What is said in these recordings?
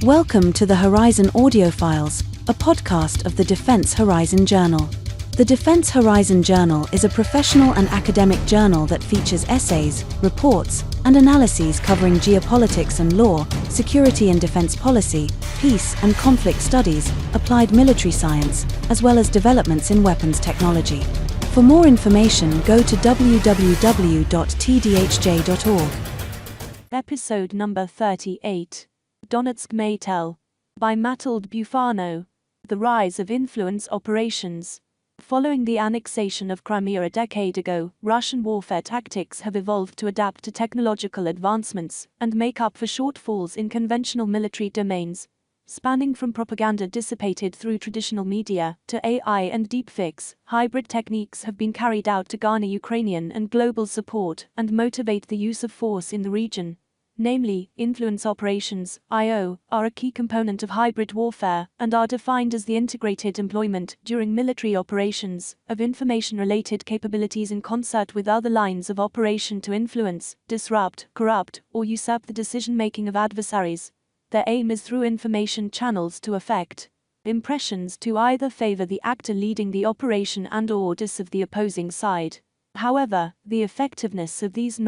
Welcome to the Horizon Audiofiles, a podcast of the Defense Horizon Journal. The Defense Horizon Journal is a professional and academic journal that features essays, reports, and analyses covering geopolitics and law, security and defense policy, peace and conflict studies, applied military science, as well as developments in weapons technology. For more information, go to www.tdhj.org. Episode number 38. Donetsk Maytel. By Matilde Bufano. The Rise of Influence Operations. Following the annexation of Crimea a decade ago, Russian warfare tactics have evolved to adapt to technological advancements and make up for shortfalls in conventional military domains. Spanning from propaganda dissipated through traditional media to AI and deepfakes, hybrid techniques have been carried out to garner Ukrainian and global support and motivate the use of force in the region. Namely, influence operations, (IO), are a key component of hybrid warfare and are defined as the integrated employment, during military operations, of information-related capabilities in concert with other lines of operation to influence, disrupt, corrupt, or usurp the decision-making of adversaries. Their aim is through information channels to affect impressions to either favor the actor leading the operation and/or dismiss the opposing side. However, the effectiveness of these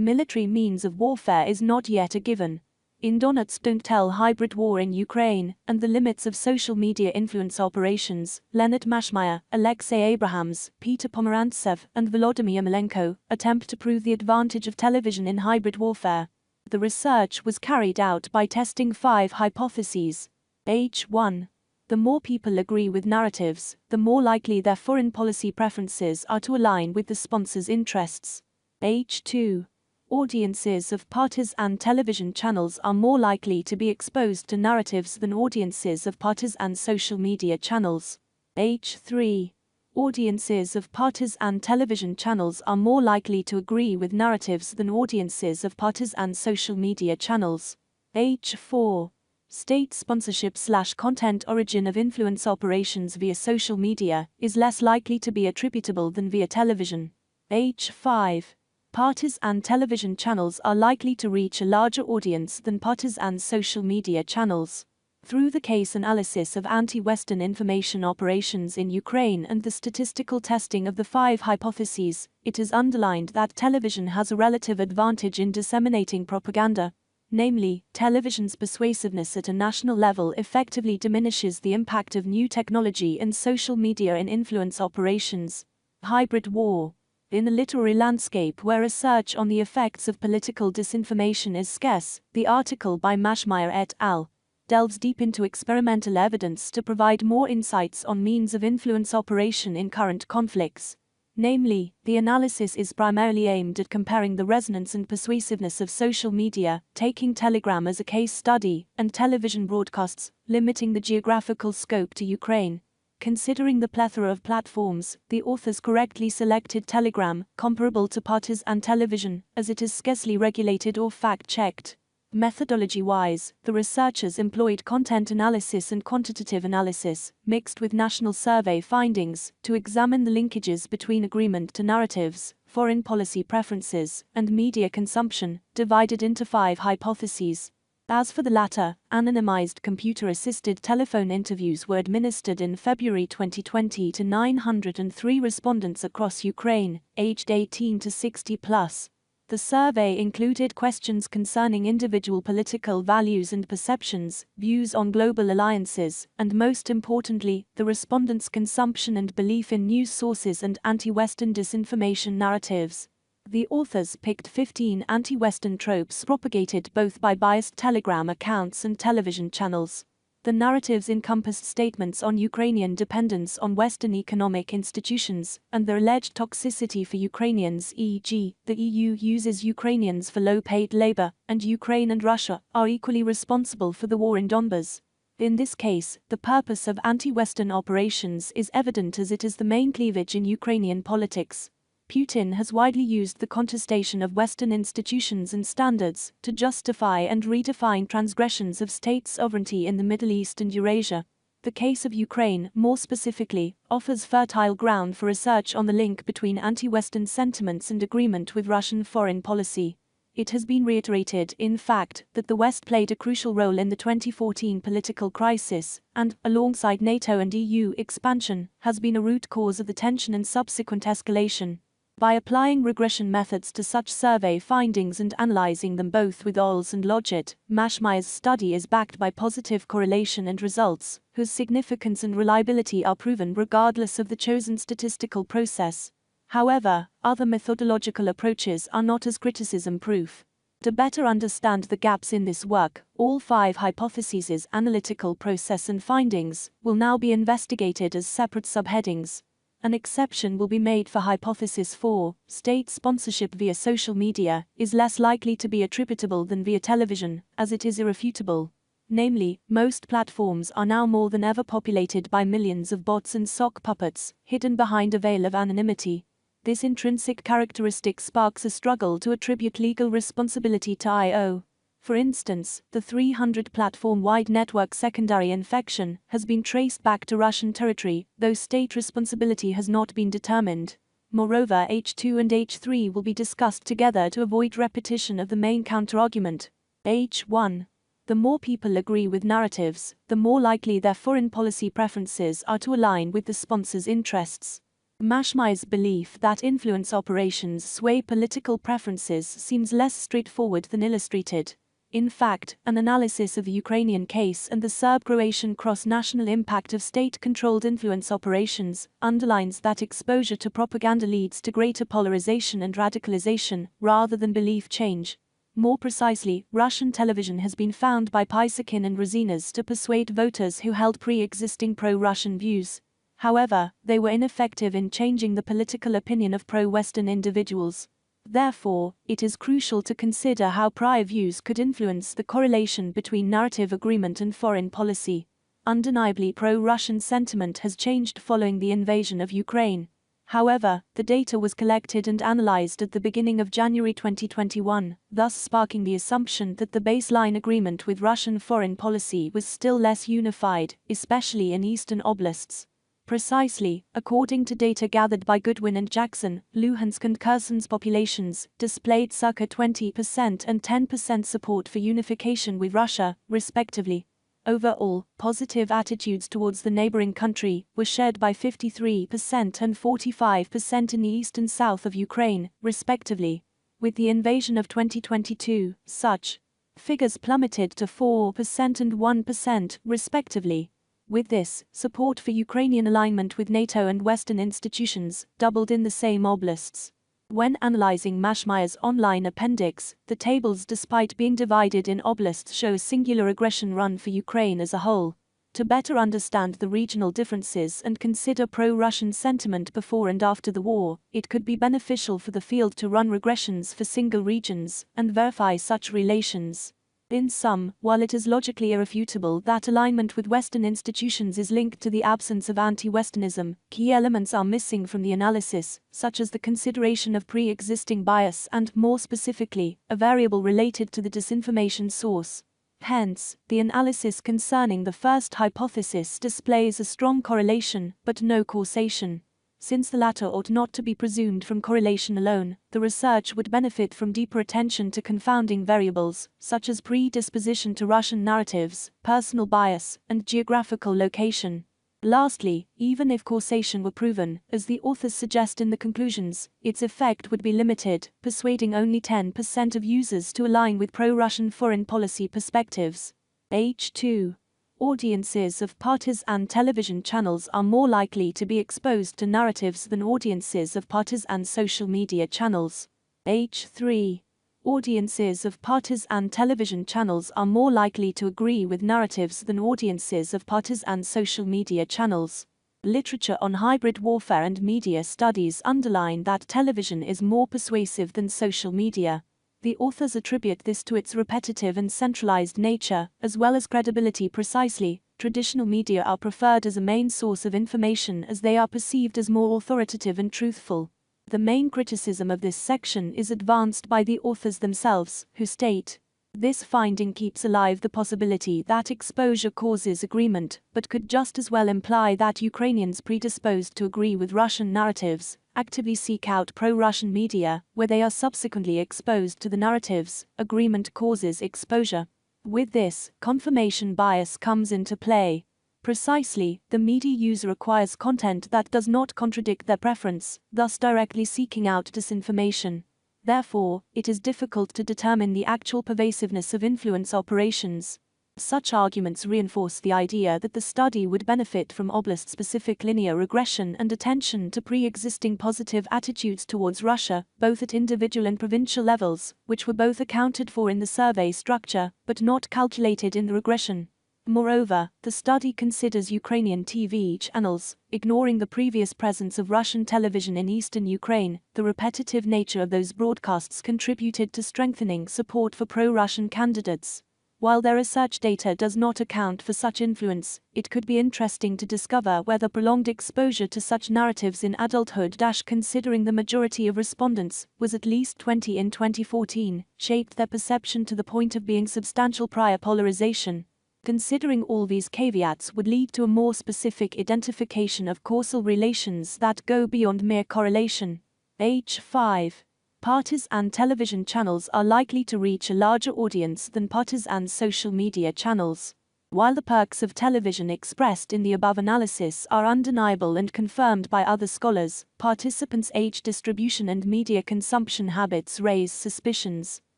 military means of warfare is not yet a given. In Donetsk Maytel hybrid war in Ukraine, and the limits of social media influence operations, Leonard Mashmeyer, Alexei Abrahams, Peter Pomerantsev, and Volodymyr Malenko attempt to prove the advantage of television in hybrid warfare. The research was carried out by testing 5 hypotheses. H1. The more people agree with narratives, the more likely their foreign policy preferences are to align with the sponsor's interests. H2. Audiences of partisan television channels are more likely to be exposed to narratives than audiences of partisan social media channels. H3. Audiences of partisan television channels are more likely to agree with narratives than audiences of partisan social media channels. H4. State sponsorship/content origin of influence operations via social media is less likely to be attributable than via television. H5. Partisan television channels are likely to reach a larger audience than partisan social media channels. Through the case analysis of anti-Western information operations in Ukraine and the statistical testing of the 5 hypotheses, it is underlined that television has a relative advantage in disseminating propaganda. Namely, television's persuasiveness at a national level effectively diminishes the impact of new technology and social media in influence operations. Hybrid war. In a literary landscape where research on the effects of political disinformation is scarce, the article by Mashmeyer et al. Delves deep into experimental evidence to provide more insights on means of influence operation in current conflicts. Namely, the analysis is primarily aimed at comparing the resonance and persuasiveness of social media, taking Telegram as a case study, and television broadcasts, limiting the geographical scope to Ukraine. Considering the plethora of platforms, the authors correctly selected Telegram, comparable to partisan television, as it is scarcely regulated or fact-checked. Methodology-wise, the researchers employed content analysis and quantitative analysis, mixed with national survey findings, to examine the linkages between agreement to narratives, foreign policy preferences, and media consumption, divided into 5 hypotheses. As for the latter, anonymized computer-assisted telephone interviews were administered in February 2020 to 903 respondents across Ukraine, aged 18 to 60+. The survey included questions concerning individual political values and perceptions, views on global alliances, and most importantly, the respondents' consumption and belief in news sources and anti-Western disinformation narratives. The authors picked 15 anti-Western tropes propagated both by biased Telegram accounts and television channels. The narratives encompassed statements on Ukrainian dependence on Western economic institutions, and their alleged toxicity for Ukrainians, e.g., the EU uses Ukrainians for low-paid labor, and Ukraine and Russia are equally responsible for the war in Donbas. In this case, the purpose of anti-Western operations is evident as it is the main cleavage in Ukrainian politics. Putin has widely used the contestation of Western institutions and standards to justify and redefine transgressions of state sovereignty in the Middle East and Eurasia. The case of Ukraine, more specifically, offers fertile ground for research on the link between anti-Western sentiments and agreement with Russian foreign policy. It has been reiterated, in fact, that the West played a crucial role in the 2014 political crisis, and, alongside NATO and EU expansion, has been a root cause of the tension and subsequent escalation. By applying regression methods to such survey findings and analyzing them both with OLS and Logit, Maschmeyer's study is backed by positive correlation and results, whose significance and reliability are proven regardless of the chosen statistical process. However, other methodological approaches are not as criticism-proof. To better understand the gaps in this work, all 5 hypotheses' analytical process and findings will now be investigated as separate subheadings. An exception will be made for Hypothesis 4, state sponsorship via social media is less likely to be attributable than via television, as it is irrefutable. Namely, most platforms are now more than ever populated by millions of bots and sock puppets, hidden behind a veil of anonymity. This intrinsic characteristic sparks a struggle to attribute legal responsibility to I.O. For instance, the 300 platform-wide network secondary infection has been traced back to Russian territory, though state responsibility has not been determined. Moreover, H2 and H3 will be discussed together to avoid repetition of the main counterargument. H1. The more people agree with narratives, the more likely their foreign policy preferences are to align with the sponsor's interests. Maschmeyer's belief that influence operations sway political preferences seems less straightforward than illustrated. In fact, an analysis of the Ukrainian case and the Serb-Croatian cross-national impact of state-controlled influence operations underlines that exposure to propaganda leads to greater polarization and radicalization, rather than belief change. More precisely, Russian television has been found by Pysakin and Rosinas to persuade voters who held pre-existing pro-Russian views. However, they were ineffective in changing the political opinion of pro-Western individuals. Therefore, it is crucial to consider how prior views could influence the correlation between narrative agreement and foreign policy. Undeniably, pro-Russian sentiment has changed following the invasion of Ukraine. However, the data was collected and analyzed at the beginning of January 2021, thus sparking the assumption that the baseline agreement with Russian foreign policy was still less unified, especially in eastern oblasts. Precisely, according to data gathered by Goodwin and Jackson, Luhansk and Kherson's populations displayed circa 20% and 10% support for unification with Russia, respectively. Overall, positive attitudes towards the neighboring country were shared by 53% and 45% in the east and south of Ukraine, respectively. With the invasion of 2022, such figures plummeted to 4% and 1%, respectively. With this, support for Ukrainian alignment with NATO and Western institutions doubled in the same oblasts. When analyzing Maschmeyer's online appendix, the tables, despite being divided in oblasts, show a singular aggression run for Ukraine as a whole. To better understand the regional differences and consider pro-Russian sentiment before and after the war, it could be beneficial for the field to run regressions for single regions and verify such relations. In sum, while it is logically irrefutable that alignment with Western institutions is linked to the absence of anti-Westernism, key elements are missing from the analysis, such as the consideration of pre-existing bias and, more specifically, a variable related to the disinformation source. Hence, the analysis concerning the first hypothesis displays a strong correlation, but no causation. Since the latter ought not to be presumed from correlation alone, the research would benefit from deeper attention to confounding variables, such as predisposition to Russian narratives, personal bias, and geographical location. Lastly, even if causation were proven, as the authors suggest in the conclusions, its effect would be limited, persuading only 10% of users to align with pro-Russian foreign policy perspectives. H2. Audiences of partisan television channels are more likely to be exposed to narratives than audiences of partisan social media channels. H3. Audiences of partisan television channels are more likely to agree with narratives than audiences of partisan social media channels. Literature on hybrid warfare and media studies underline that television is more persuasive than social media. The authors attribute this to its repetitive and centralized nature, as well as credibility. Precisely, traditional media are preferred as a main source of information as they are perceived as more authoritative and truthful. The main criticism of this section is advanced by the authors themselves, who state, This finding keeps alive the possibility that exposure causes agreement, but could just as well imply that Ukrainians predisposed to agree with Russian narratives actively seek out pro-Russian media, where they are subsequently exposed to the narratives. Agreement causes exposure. With this, confirmation bias comes into play. Precisely, the media user acquires content that does not contradict their preference, thus directly seeking out disinformation. Therefore, it is difficult to determine the actual pervasiveness of influence operations. Such arguments reinforce the idea that the study would benefit from oblast-specific linear regression and attention to pre-existing positive attitudes towards Russia, both at individual and provincial levels, which were both accounted for in the survey structure, but not calculated in the regression. Moreover, the study considers Ukrainian TV channels, ignoring the previous presence of Russian television in eastern Ukraine. The repetitive nature of those broadcasts contributed to strengthening support for pro-Russian candidates. While their research data does not account for such influence, it could be interesting to discover whether prolonged exposure to such narratives in adulthood, considering the majority of respondents was at least 20 in 2014, shaped their perception to the point of being substantial prior polarization. Considering all these caveats would lead to a more specific identification of causal relations that go beyond mere correlation. H5. Partisan television channels are likely to reach a larger audience than partisan social media channels. While the perks of television expressed in the above analysis are undeniable and confirmed by other scholars, participants' age distribution and media consumption habits raise suspicions.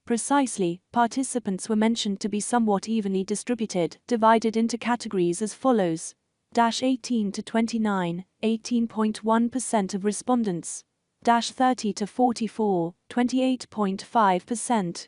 Precisely, participants were mentioned to be somewhat evenly distributed, divided into categories as follows: 18 to 29, 18.1% of respondents; 30 to 44, 28.5%;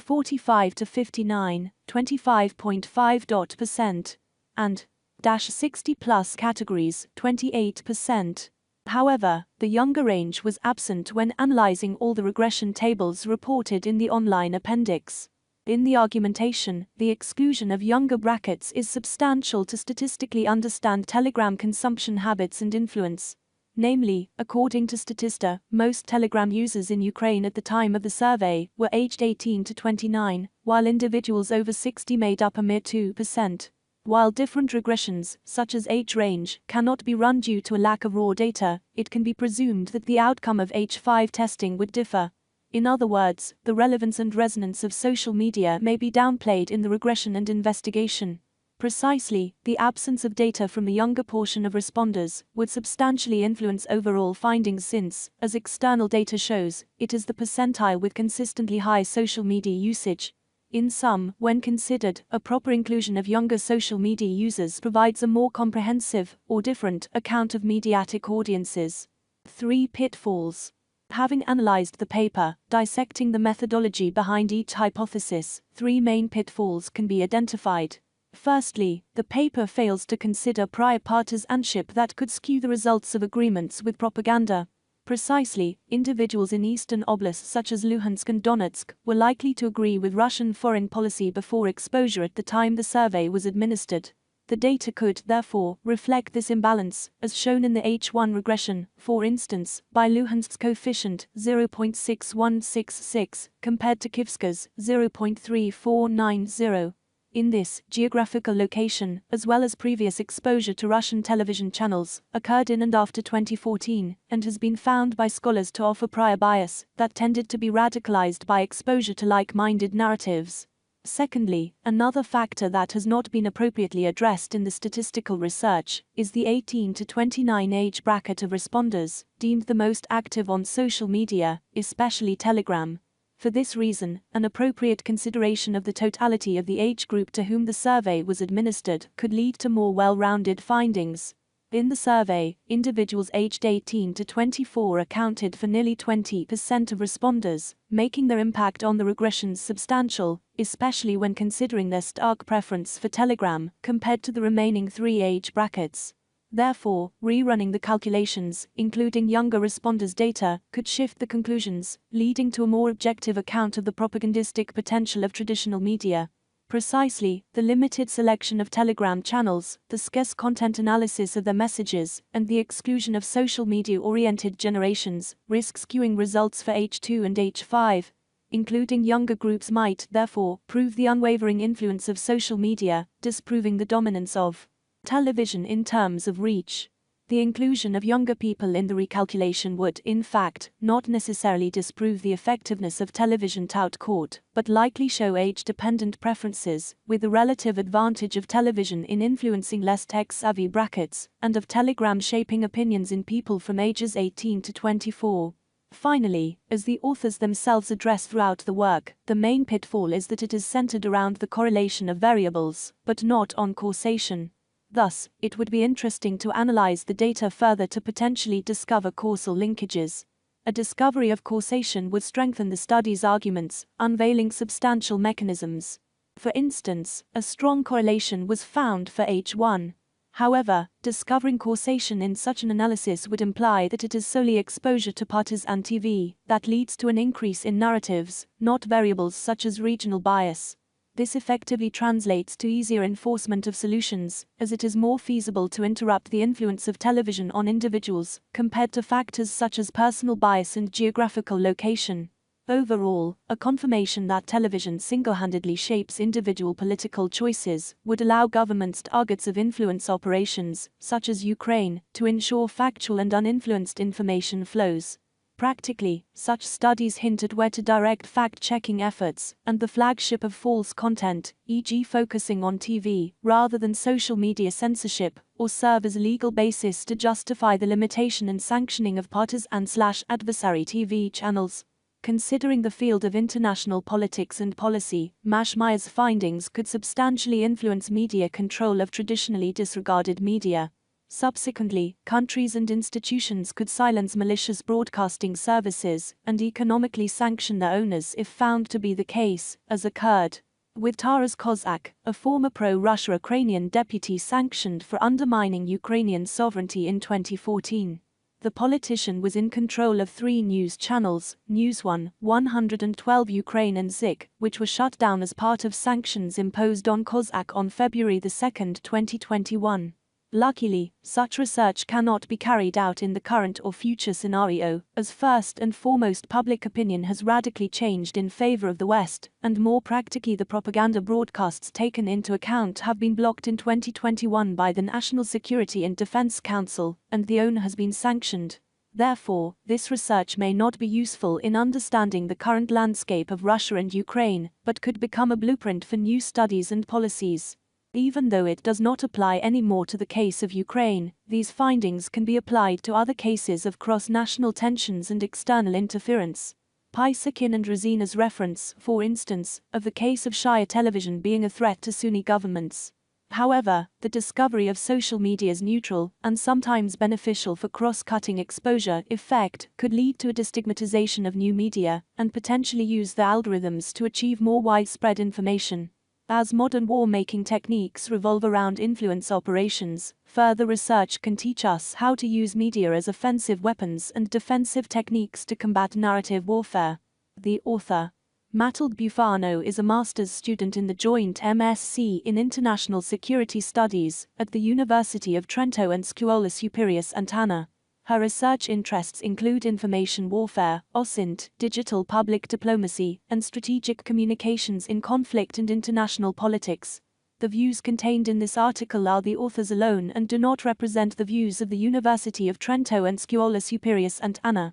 45 to 59, 25.5%; and 60 plus categories, 28%. However, the younger range was absent when analyzing all the regression tables reported in the online appendix. In the argumentation, the exclusion of younger brackets is substantial to statistically understand Telegram consumption habits and influence. Namely, according to Statista, most Telegram users in Ukraine at the time of the survey were aged 18 to 29, while individuals over 60 made up a mere 2%. While different regressions, such as age range, cannot be run due to a lack of raw data, it can be presumed that the outcome of H5 testing would differ. In other words, the relevance and resonance of social media may be downplayed in the regression and investigation. Precisely, the absence of data from the younger portion of responders would substantially influence overall findings since, as external data shows, it is the percentile with consistently high social media usage. In sum, when considered, a proper inclusion of younger social media users provides a more comprehensive, or different, account of mediatic audiences. 3 pitfalls. Having analyzed the paper, dissecting the methodology behind each hypothesis, 3 main pitfalls can be identified. Firstly, the paper fails to consider prior partisanship that could skew the results of agreements with propaganda. Precisely, individuals in eastern oblasts such as Luhansk and Donetsk were likely to agree with Russian foreign policy before exposure at the time the survey was administered. The data could, therefore, reflect this imbalance, as shown in the H1 regression, for instance, by Luhansk's coefficient 0.6166 compared to Kivska's 0.3490. In this, geographical location, as well as previous exposure to Russian television channels, occurred in and after 2014, and has been found by scholars to offer prior bias that tended to be radicalized by exposure to like-minded narratives. Secondly, another factor that has not been appropriately addressed in the statistical research is the 18 to 29 age bracket of responders, deemed the most active on social media, especially Telegram. For this reason, an appropriate consideration of the totality of the age group to whom the survey was administered could lead to more well-rounded findings. In the survey, individuals aged 18 to 24 accounted for nearly 20% of responders, making their impact on the regressions substantial, especially when considering their stark preference for Telegram compared to the remaining 3 age brackets. Therefore, rerunning the calculations, including younger responders' data, could shift the conclusions, leading to a more objective account of the propagandistic potential of traditional media. Precisely, the limited selection of Telegram channels, the scarce content analysis of their messages, and the exclusion of social media-oriented generations risk skewing results for H2 and H5. including younger groups, might, therefore, prove the unwavering influence of social media, disproving the dominance of television in terms of reach. The inclusion of younger people in the recalculation would, in fact, not necessarily disprove the effectiveness of television tout court, but likely show age-dependent preferences, with the relative advantage of television in influencing less tech-savvy brackets, and of Telegram shaping opinions in people from ages 18 to 24. Finally, as the authors themselves address throughout the work, the main pitfall is that it is centered around the correlation of variables, but not on causation. Thus, it would be interesting to analyze the data further to potentially discover causal linkages. A discovery of causation would strengthen the study's arguments, unveiling substantial mechanisms. For instance, a strong correlation was found for H1. However, discovering causation in such an analysis would imply that it is solely exposure to partisan TV that leads to an increase in narratives, not variables such as regional bias. This effectively translates to easier enforcement of solutions, as it is more feasible to interrupt the influence of television on individuals, compared to factors such as personal bias and geographical location. Overall, a confirmation that television single-handedly shapes individual political choices would allow governments targets of influence operations, such as Ukraine, to ensure factual and uninfluenced information flows. Practically, such studies hint at where to direct fact-checking efforts, and the flagship of false content, e.g. focusing on TV, rather than social media censorship, or serve as a legal basis to justify the limitation and sanctioning of partisan/adversary TV channels. Considering the field of international politics and policy, Mashmeyer's findings could substantially influence media control of traditionally disregarded media. Subsequently, countries and institutions could silence malicious broadcasting services and economically sanction their owners if found to be the case, as occurred with Taras Kozak, a former pro-Russia Ukrainian deputy sanctioned for undermining Ukrainian sovereignty in 2014. The politician was in control of 3 news channels, News 1, 112 Ukraine and Zik, which were shut down as part of sanctions imposed on Kozak on February 2, 2021. Luckily, such research cannot be carried out in the current or future scenario, as first and foremost public opinion has radically changed in favor of the West, and more practically the propaganda broadcasts taken into account have been blocked in 2021 by the National Security and Defense Council, and the owner has been sanctioned. Therefore, this research may not be useful in understanding the current landscape of Russia and Ukraine, but could become a blueprint for new studies and policies. Even though it does not apply anymore to the case of Ukraine, these findings can be applied to other cases of cross-national tensions and external interference. Paisakin and Rosina's reference, for instance, of the case of Shia television being a threat to Sunni governments. However, the discovery of social media's neutral and sometimes beneficial for cross-cutting exposure effect could lead to a destigmatization of new media and potentially use the algorithms to achieve more widespread information. As modern war-making techniques revolve around influence operations, further research can teach us how to use media as offensive weapons and defensive techniques to combat narrative warfare. The author, Matilde Bufano, is a master's student in the joint MSc in International Security Studies at the University of Trento and Scuola Superior Sant'Anna. Her research interests include information warfare, OSINT, digital public diplomacy, and strategic communications in conflict and international politics. The views contained in this article are the author's alone and do not represent the views of the University of Trento and Scuola Superior Sant'Anna.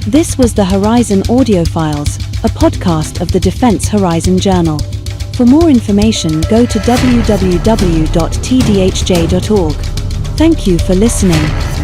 This was the Horizon Audiofiles, a podcast of the Defense Horizon Journal. For more information, go to www.tdhj.org. Thank you for listening.